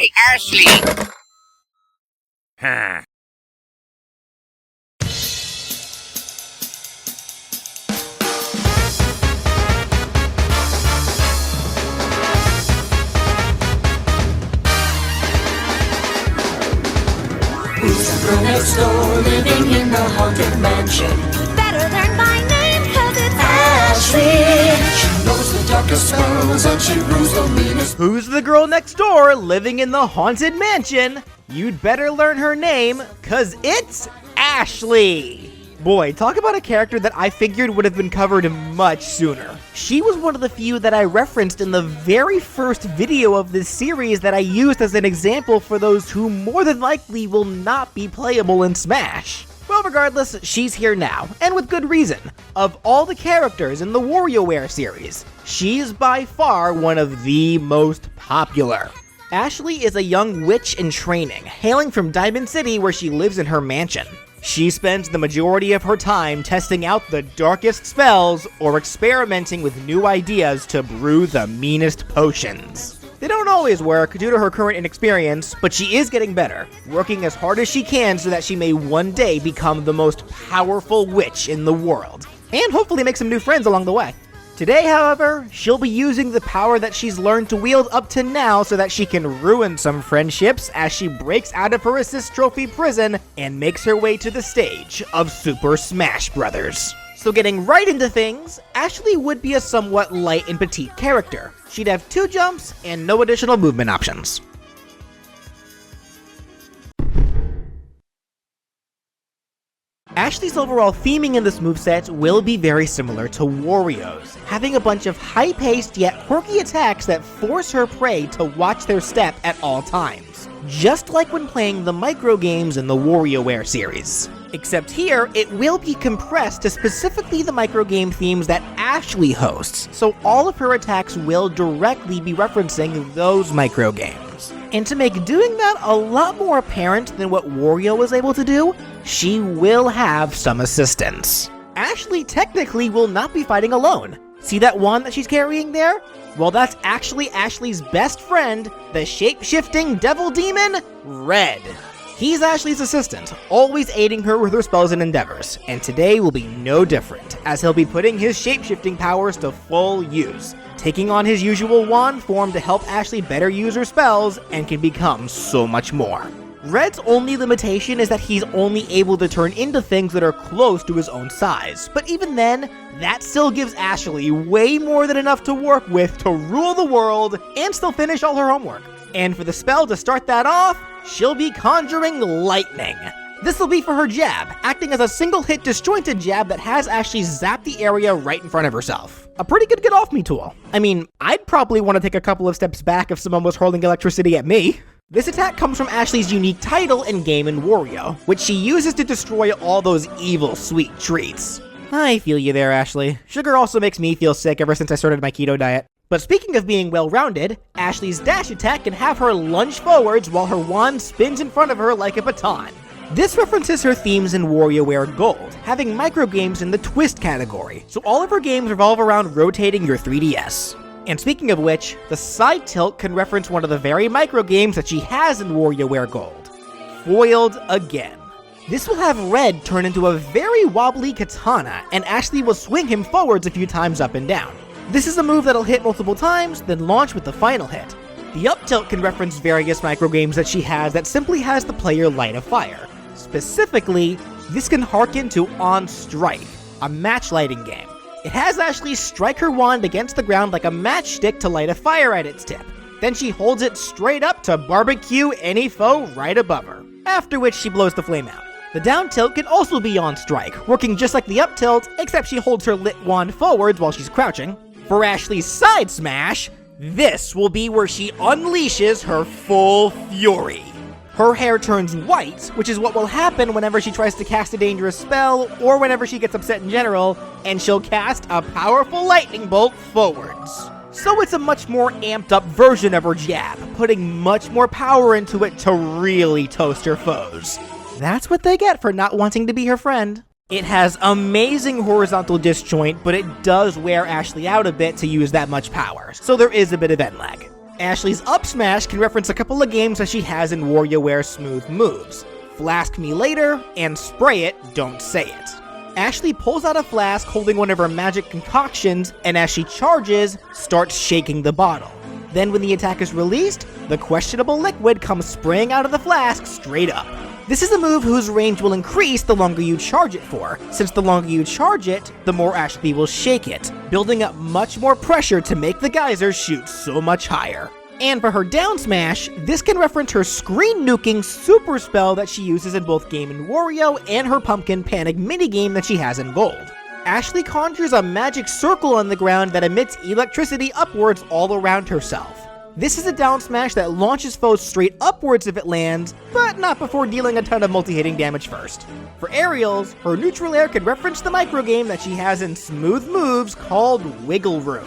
Hey, Ashley! Huh. Who's the girl next door living in the haunted mansion? Better learn my name, cause it's Ashley. She knows the darkest spells and she rules the meanest. Who's the girl next door living in the haunted mansion? You'd better learn her name, cause it's Ashley! Boy, talk about a character that I figured would have been covered much sooner. She was one of the few that I referenced in the very first video of this series that I used as an example for those who more than likely will not be playable in Smash. Well, regardless, she's here now, and with good reason. Of all the characters in the Warioware series, she's by far one of the most popular. Ashley is a young witch in training, hailing from Diamond City where she lives in her mansion. She spends the majority of her time testing out the darkest spells or experimenting with new ideas to brew the meanest potions. They don't always work due to her current inexperience, but she is getting better, working as hard as she can so that she may one day become the most powerful witch in the world, and hopefully make some new friends along the way. Today, however, she'll be using the power that she's learned to wield up to now so that she can ruin some friendships as she breaks out of her assist trophy prison and makes her way to the stage of Super Smash Bros. So getting right into things, Ashley would be a somewhat light and petite character. She'd have 2 jumps and no additional movement options. Ashley's overall theming in this moveset will be very similar to Wario's, having a bunch of high-paced yet quirky attacks that force her prey to watch their step at all times, just like when playing the micro games in the Warioware series. Except here, it will be compressed to specifically the micro game themes that Ashley hosts, so all of her attacks will directly be referencing those micro games. And to make doing that a lot more apparent than what Wario was able to do, she will have some assistance. Ashley technically will not be fighting alone. See that wand that she's carrying there? Well, that's actually Ashley's best friend, the shape-shifting devil demon, Red. He's Ashley's assistant, always aiding her with her spells and endeavors, and today will be no different, as he'll be putting his shape-shifting powers to full use, taking on his usual wand form to help Ashley better use her spells and can become so much more. Red's only limitation is that he's only able to turn into things that are close to his own size, but even then, that still gives Ashley way more than enough to work with to rule the world and still finish all her homework. And for the spell to start that off, she'll be conjuring lightning. This will be for her jab, acting as a single-hit disjointed jab that has Ashley zap the area right in front of herself. A pretty good get-off-me tool. I mean, I'd probably want to take a couple of steps back if someone was hurling electricity at me. This attack comes from Ashley's unique title in Game & Wario, which she uses to destroy all those evil sweet treats. I feel you there, Ashley. Sugar also makes me feel sick ever since I started my keto diet. But speaking of being well-rounded, Ashley's dash attack can have her lunge forwards while her wand spins in front of her like a baton. This references her themes in WarioWare Gold, having microgames in the twist category, so all of her games revolve around rotating your 3DS. And speaking of which, the side tilt can reference one of the very microgames that she has in WarioWare Gold. Foiled again. This will have Red turn into a very wobbly katana, and Ashley will swing him forwards a few times up and down. This is a move that'll hit multiple times, then launch with the final hit. The up tilt can reference various microgames that she has that simply has the player light a fire. Specifically, this can harken to On Strike, a match lighting game. It has Ashley strike her wand against the ground like a matchstick to light a fire at its tip. Then she holds it straight up to barbecue any foe right above her, after which she blows the flame out. The down tilt can also be On Strike, working just like the up tilt, except she holds her lit wand forwards while she's crouching. For Ashley's side smash, this will be where she unleashes her full fury. Her hair turns white, which is what will happen whenever she tries to cast a dangerous spell, or whenever she gets upset in general, and she'll cast a powerful lightning bolt forwards. So it's a much more amped up version of her jab, putting much more power into it to really toast her foes. That's what they get for not wanting to be her friend. It has amazing horizontal disjoint, but it does wear Ashley out a bit to use that much power, so there is a bit of end lag. Ashley's up smash can reference a couple of games that she has in Warioware Smooth Moves. Flask Me Later and Spray It, Don't Say It. Ashley pulls out a flask holding one of her magic concoctions, and as she charges, starts shaking the bottle. Then when the attack is released, the questionable liquid comes spraying out of the flask straight up. This is a move whose range will increase the longer you charge it for, since the longer you charge it, the more Ashley will shake it, building up much more pressure to make the geyser shoot so much higher. And for her down smash, this can reference her screen nuking super spell that she uses in both Game & Wario and her Pumpkin Panic minigame that she has in Gold. Ashley conjures a magic circle on the ground that emits electricity upwards all around herself. This is a down smash that launches foes straight upwards if it lands, but not before dealing a ton of multi-hitting damage first. For aerials, her neutral air can reference the microgame that she has in Smooth Moves called Wiggle Room.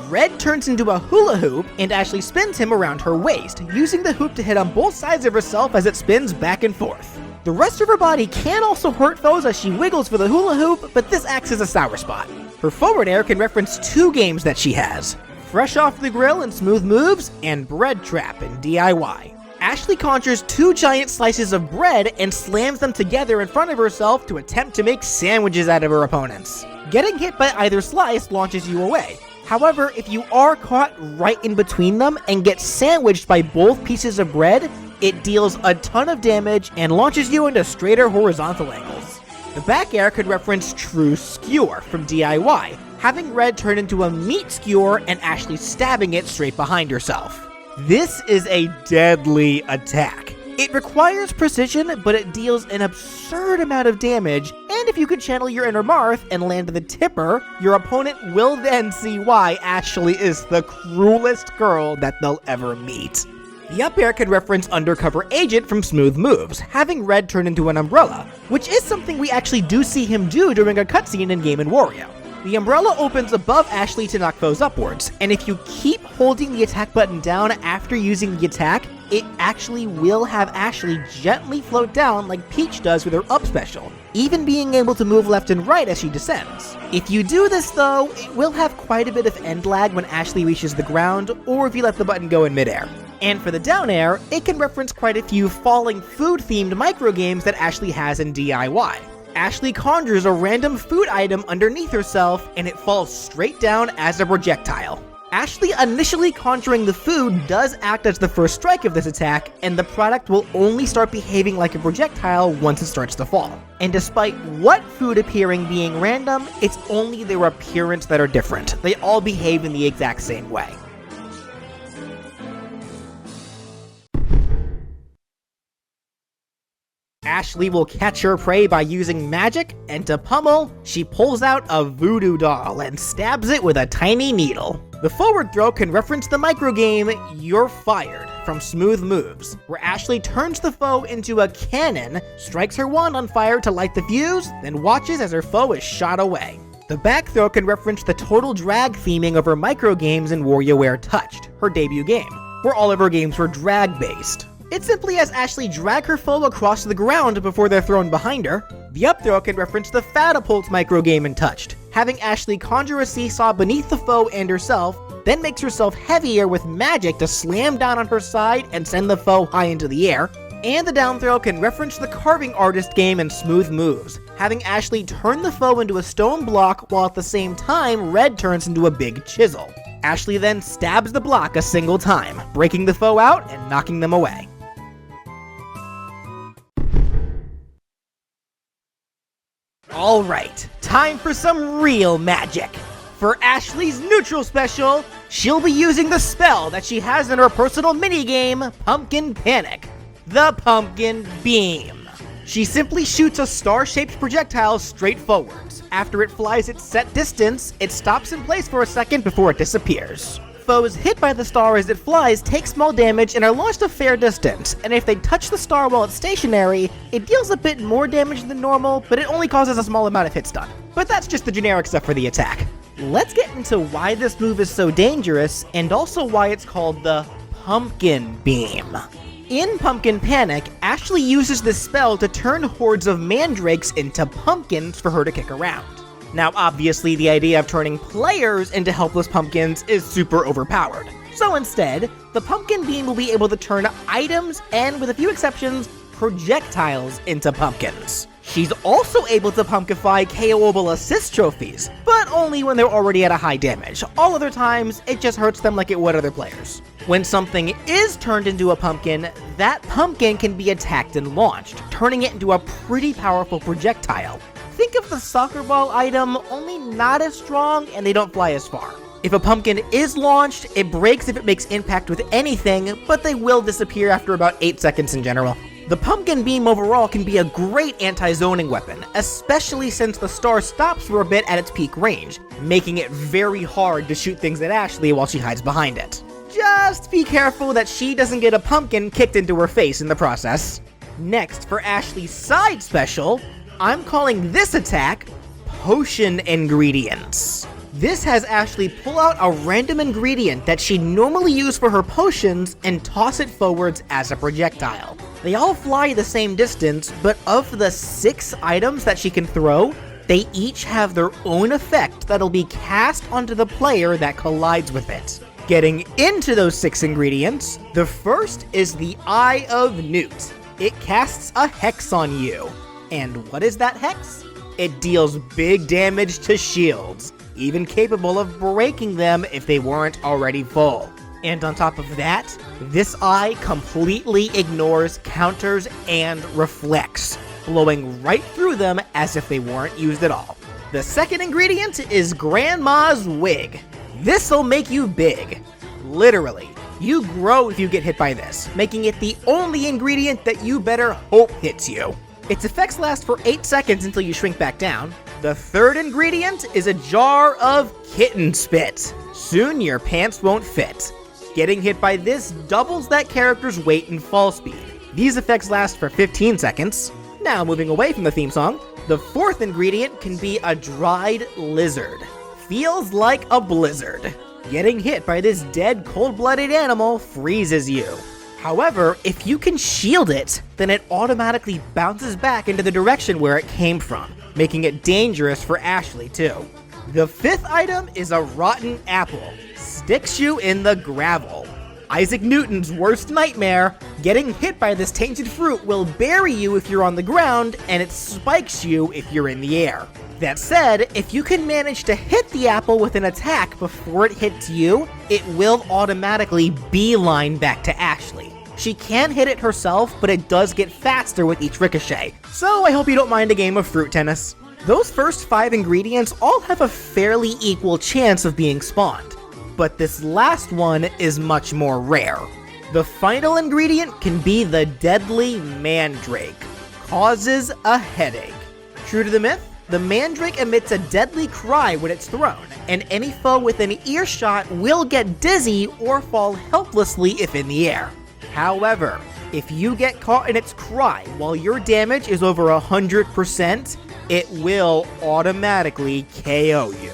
Red turns into a hula hoop, and Ashley spins him around her waist, using the hoop to hit on both sides of herself as it spins back and forth. The rest of her body can also hurt foes as she wiggles for the hula hoop, but this acts as a sour spot. Her forward air can reference two games that she has: Fresh Off the Grill in Smooth Moves, and Bread Trap in DIY. Ashley conjures two giant slices of bread and slams them together in front of herself to attempt to make sandwiches out of her opponents. Getting hit by either slice launches you away. However, if you are caught right in between them and get sandwiched by both pieces of bread, it deals a ton of damage and launches you into straighter horizontal angles. The back air could reference True Skewer from DIY, having Red turn into a meat skewer and Ashley stabbing it straight behind herself. This is a deadly attack. It requires precision, but it deals an absurd amount of damage, and if you can channel your inner Marth and land the tipper, your opponent will then see why Ashley is the cruelest girl that they'll ever meet. The up air can reference Undercover Agent from Smooth Moves, having Red turn into an umbrella, which is something we actually do see him do during a cutscene in Game & Wario. The umbrella opens above Ashley to knock foes upwards, and if you keep holding the attack button down after using the attack, it actually will have Ashley gently float down like Peach does with her up special, even being able to move left and right as she descends. If you do this though, it will have quite a bit of end lag when Ashley reaches the ground, or if you let the button go in midair. And for the down air, it can reference quite a few falling food-themed microgames that Ashley has in DIY. Ashley conjures a random food item underneath herself, and it falls straight down as a projectile. Ashley initially conjuring the food does act as the first strike of this attack, and the product will only start behaving like a projectile once it starts to fall. And despite what food appearing being random, it's only their appearance that are different. They all behave in the exact same way. Ashley will catch her prey by using magic, and to pummel, she pulls out a voodoo doll and stabs it with a tiny needle. The forward throw can reference the microgame You're Fired from Smooth Moves, where Ashley turns the foe into a cannon, strikes her wand on fire to light the fuse, then watches as her foe is shot away. The back throw can reference the total drag theming of her microgames in Warioware Touched, her debut game, where all of her games were drag-based. It simply has Ashley drag her foe across the ground before they're thrown behind her. The up throw can reference the Fatapult microgame in Touched, having Ashley conjure a seesaw beneath the foe and herself, then makes herself heavier with magic to slam down on her side and send the foe high into the air. And the down throw can reference the Carving Artist game in Smooth Moves, having Ashley turn the foe into a stone block while at the same time Red turns into a big chisel. Ashley then stabs the block a single time, breaking the foe out and knocking them away. Alright, time for some real magic. For Ashley's neutral special, she'll be using the spell that she has in her personal minigame, Pumpkin Panic, the Pumpkin Beam. She simply shoots a star-shaped projectile straight forwards. After it flies its set distance, it stops in place for a second before it disappears. Foes hit by the star as it flies take small damage and are launched a fair distance, and if they touch the star while it's stationary, it deals a bit more damage than normal, but it only causes a small amount of hit stun. But that's just the generic stuff for the attack. Let's get into why this move is so dangerous, and also why it's called the Pumpkin Beam. In Pumpkin Panic, Ashley uses this spell to turn hordes of mandrakes into pumpkins for her to kick around. Now obviously the idea of turning players into helpless pumpkins is super overpowered, So instead, the pumpkin bean will be able to turn items and, with a few exceptions, projectiles into pumpkins. She's also able to pumpkify KOable assist trophies, but only when they're already at a high damage. All other times, it just hurts them like it would other players. When something is turned into a pumpkin, that pumpkin can be attacked and launched, turning it into a pretty powerful projectile. Think of the soccer ball item, only not as strong and they don't fly as far. If a pumpkin is launched, it breaks if it makes impact with anything, but they will disappear after about 8 seconds in general. The pumpkin beam overall can be a great anti-zoning weapon, especially since the star stops for a bit at its peak range, making it very hard to shoot things at Ashley while she hides behind it. Just be careful that she doesn't get a pumpkin kicked into her face in the process. Next, for Ashley's side special, I'm calling this attack Potion Ingredients. This has Ashley pull out a random ingredient that she'd normally use for her potions and toss it forwards as a projectile. They all fly the same distance, but of the 6 items that she can throw, they each have their own effect that'll be cast onto the player that collides with it. Getting into those 6 ingredients, the first is the Eye of Newt. It casts a hex on you. And what is that hex? It deals big damage to shields, even capable of breaking them if they weren't already full. And on top of that, this eye completely ignores counters and reflects, blowing right through them as if they weren't used at all. The second ingredient is Grandma's Wig. This'll make you big. Literally, you grow if you get hit by this, making it the only ingredient that you better hope hits you. Its effects last for 8 seconds until you shrink back down. The third ingredient is a jar of kitten spit. Soon your pants won't fit. Getting hit by this doubles that character's weight and fall speed. These effects last for 15 seconds. Now moving away from the theme song, the fourth ingredient can be a dried lizard. Feels like a blizzard. Getting hit by this dead, cold-blooded animal freezes you. However, if you can shield it, then it automatically bounces back into the direction where it came from, making it dangerous for Ashley too. The fifth item is a rotten apple. Sticks you in the gravel. Isaac Newton's worst nightmare. Getting hit by this tainted fruit will bury you if you're on the ground, and it spikes you if you're in the air. That said, if you can manage to hit the apple with an attack before it hits you, it will automatically beeline back to Ashley. She can hit it herself, but it does get faster with each ricochet, so I hope you don't mind a game of fruit tennis. Those first 5 ingredients all have a fairly equal chance of being spawned, but this last one is much more rare. The final ingredient can be the deadly mandrake. Causes a headache. True to the myth, the mandrake emits a deadly cry when it's thrown, and any foe within earshot will get dizzy or fall helplessly if in the air. However, if you get caught in its cry while your damage is over 100%, it will automatically KO you.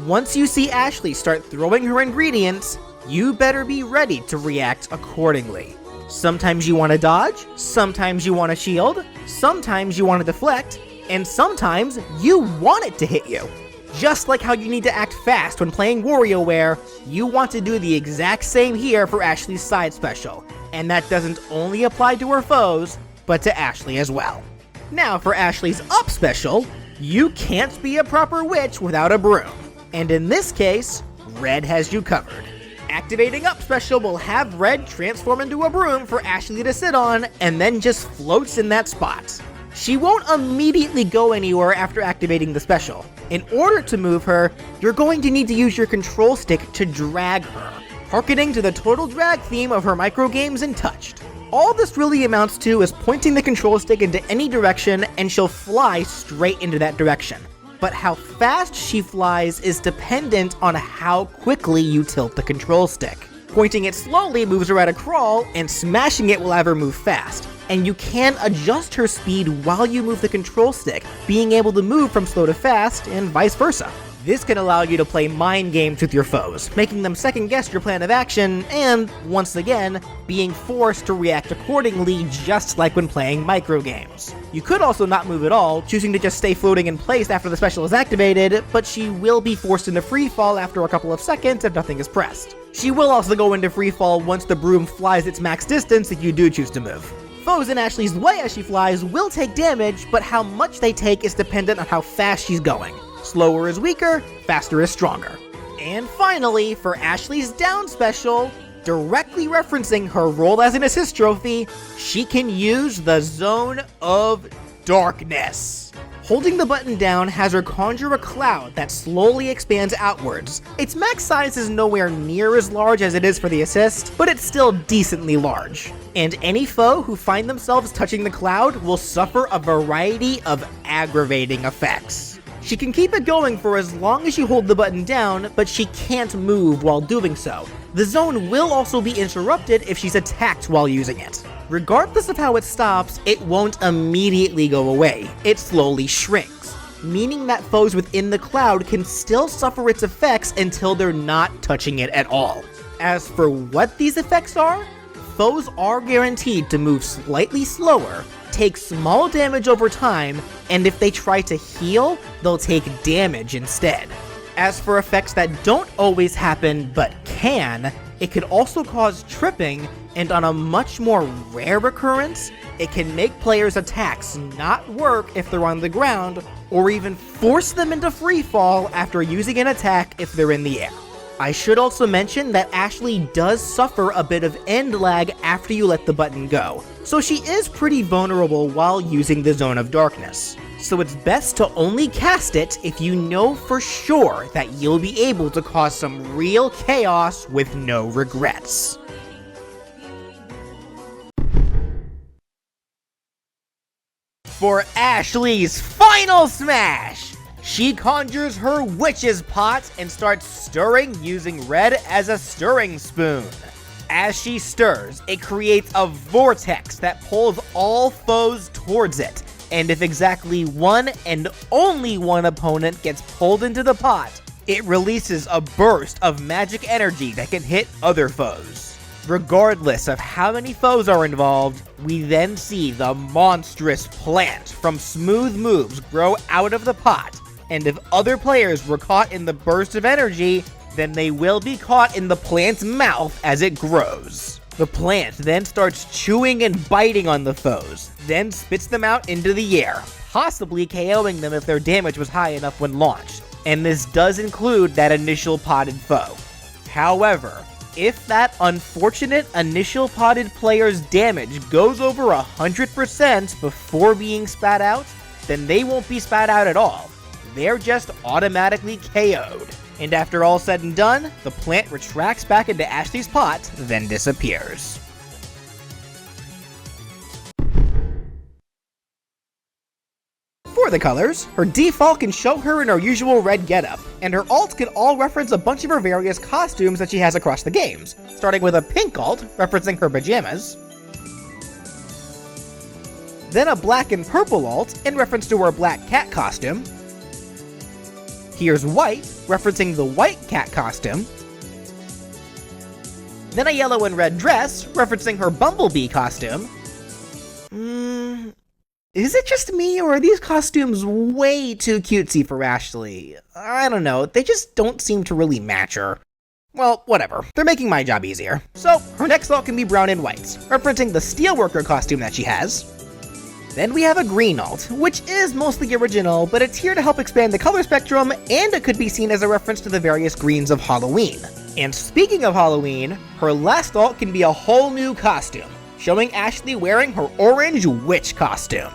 Once you see Ashley start throwing her ingredients, you better be ready to react accordingly. Sometimes you want to dodge, sometimes you want to shield, sometimes you want to deflect, and sometimes you want it to hit you. Just like how you need to act fast when playing Warioware, you want to do the exact same here for Ashley's side special, and that doesn't only apply to her foes, but to Ashley as well. Now for Ashley's up special, you can't be a proper witch without a broom, and in this case, Red has you covered. Activating up special will have Red transform into a broom for Ashley to sit on, and then just floats in that spot. She won't immediately go anywhere after activating the special. In order to move her, you're going to need to use your control stick to drag her, harkening to the total drag theme of her microgames in Touched. All this really amounts to is pointing the control stick into any direction and she'll fly straight into that direction. But how fast she flies is dependent on how quickly you tilt the control stick. Pointing it slowly moves her at a crawl, and smashing it will have her move fast. And you can adjust her speed while you move the control stick, being able to move from slow to fast and vice versa. This can allow you to play mind games with your foes, making them second guess your plan of action, and, once again, being forced to react accordingly just like when playing microgames. You could also not move at all, choosing to just stay floating in place after the special is activated, but she will be forced into freefall after a couple of seconds if nothing is pressed. She will also go into freefall once the broom flies its max distance if you do choose to move. Foes in Ashley's way as she flies will take damage, but how much they take is dependent on how fast she's going. Slower is weaker, faster is stronger. And finally, for Ashley's down special, directly referencing her role as an assist trophy, she can use the Zone of Darkness. Holding the button down has her conjure a cloud that slowly expands outwards. Its max size is nowhere near as large as it is for the assist, but it's still decently large. And any foe who find themselves touching the cloud will suffer a variety of aggravating effects. She can keep it going for as long as you hold the button down, but she can't move while doing so. The zone will also be interrupted if she's attacked while using it. Regardless of how it stops, it won't immediately go away. It slowly shrinks, meaning that foes within the cloud can still suffer its effects until they're not touching it at all. As for what these effects are, foes are guaranteed to move slightly slower, take small damage over time, and if they try to heal, they'll take damage instead. As for effects that don't always happen but can, it could also cause tripping, and on a much more rare occurrence, it can make players' attacks not work if they're on the ground, or even force them into freefall after using an attack if they're in the air. I should also mention that Ashley does suffer a bit of end lag after you let the button go, so she is pretty vulnerable while using the Zone of Darkness. So it's best to only cast it if you know for sure that you'll be able to cause some real chaos with no regrets. For Ashley's final smash! She conjures her witch's pot and starts stirring using red as a stirring spoon. As she stirs, it creates a vortex that pulls all foes towards it, and if exactly one and only one opponent gets pulled into the pot, it releases a burst of magic energy that can hit other foes. Regardless of how many foes are involved, we then see the monstrous plant from Smooth Moves grow out of the pot, and if other players were caught in the burst of energy, then they will be caught in the plant's mouth as it grows. The plant then starts chewing and biting on the foes, then spits them out into the air, possibly KOing them if their damage was high enough when launched, and this does include that initial potted foe. However, if that unfortunate initial potted player's damage goes over 100% before being spat out, then they won't be spat out at all. They're just automatically KO'd. And after all said and done, the plant retracts back into Ashley's pot, then disappears. For the colors, her default can show her in her usual red getup, and her alts can all reference a bunch of her various costumes that she has across the games, starting with a pink alt, referencing her pajamas, then a black and purple alt, in reference to her black cat costume. Here's white, referencing the white cat costume. Then a yellow and red dress, referencing her bumblebee costume. Is it just me, or are these costumes way too cutesy for Ashley? I don't know, they just don't seem to really match her. Well, whatever, they're making my job easier. So, her next alt can be brown and white, referencing the steelworker costume that she has. Then we have a green alt, which is mostly original, but it's here to help expand the color spectrum, and it could be seen as a reference to the various greens of Halloween. And speaking of Halloween, her last alt can be a whole new costume, showing Ashley wearing her orange witch costume.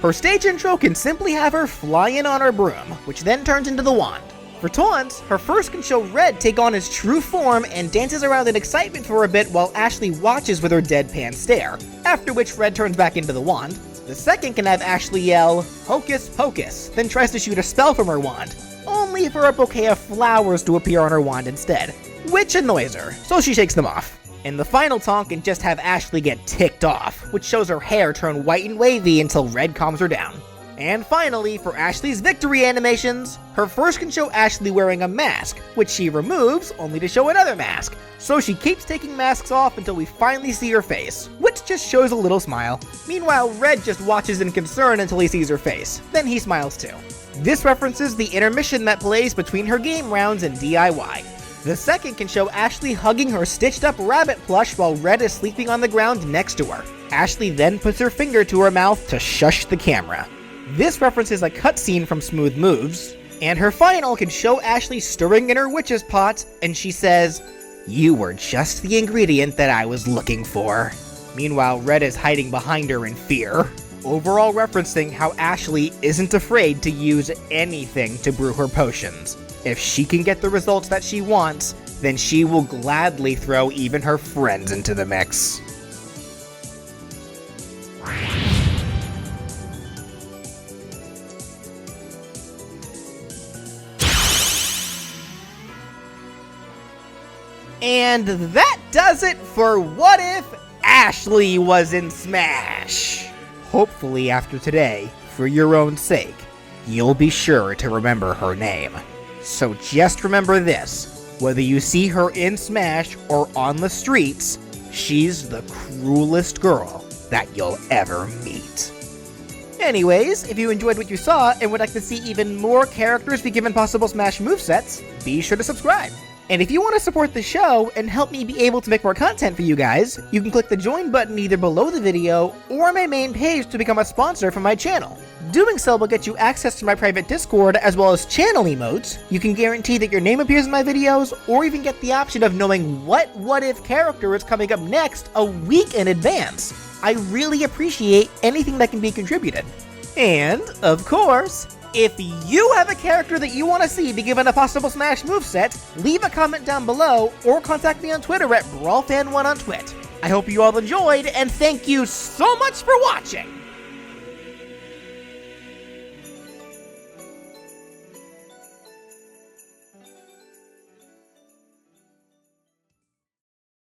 Her stage intro can simply have her fly in on her broom, which then turns into the wand. For taunts, her first can show Red take on his true form and dances around in excitement for a bit while Ashley watches with her deadpan stare, after which Red turns back into the wand. The second can have Ashley yell, "Hocus Pocus," then tries to shoot a spell from her wand, only for a bouquet of flowers to appear on her wand instead, which annoys her, so she shakes them off. And the final taunt can just have Ashley get ticked off, which shows her hair turn white and wavy until Red calms her down. And finally, for Ashley's victory animations, her first can show Ashley wearing a mask, which she removes only to show another mask. So she keeps taking masks off until we finally see her face, which just shows a little smile. Meanwhile, Red just watches in concern until he sees her face. Then he smiles too. This references the intermission that plays between her game rounds and DIY. The second can show Ashley hugging her stitched up rabbit plush while Red is sleeping on the ground next to her. Ashley then puts her finger to her mouth to shush the camera. This references a cutscene from Smooth Moves, and her final can show Ashley stirring in her witch's pot, and she says, "You were just the ingredient that I was looking for." Meanwhile, Red is hiding behind her in fear, overall referencing how Ashley isn't afraid to use anything to brew her potions. If she can get the results that she wants, then she will gladly throw even her friends into the mix. And that does it for What If Ashley Was in Smash! Hopefully after today, for your own sake, you'll be sure to remember her name. So just remember this, whether you see her in Smash or on the streets, she's the cruelest girl that you'll ever meet. Anyways, if you enjoyed what you saw and would like to see even more characters be given possible Smash movesets, be sure to subscribe. And if you want to support the show and help me be able to make more content for you guys, you can click the join button either below the video or my main page to become a sponsor for my channel. Doing so will get you access to my private Discord as well as channel emotes. You can guarantee that your name appears in my videos, or even get the option of knowing what if character is coming up next a week in advance. I really appreciate anything that can be contributed. And, of course, if you have a character that you want to see be given a possible Smash moveset, leave a comment down below or contact me on Twitter at BrawlFan1 on Twit. I hope you all enjoyed, and thank you so much for watching!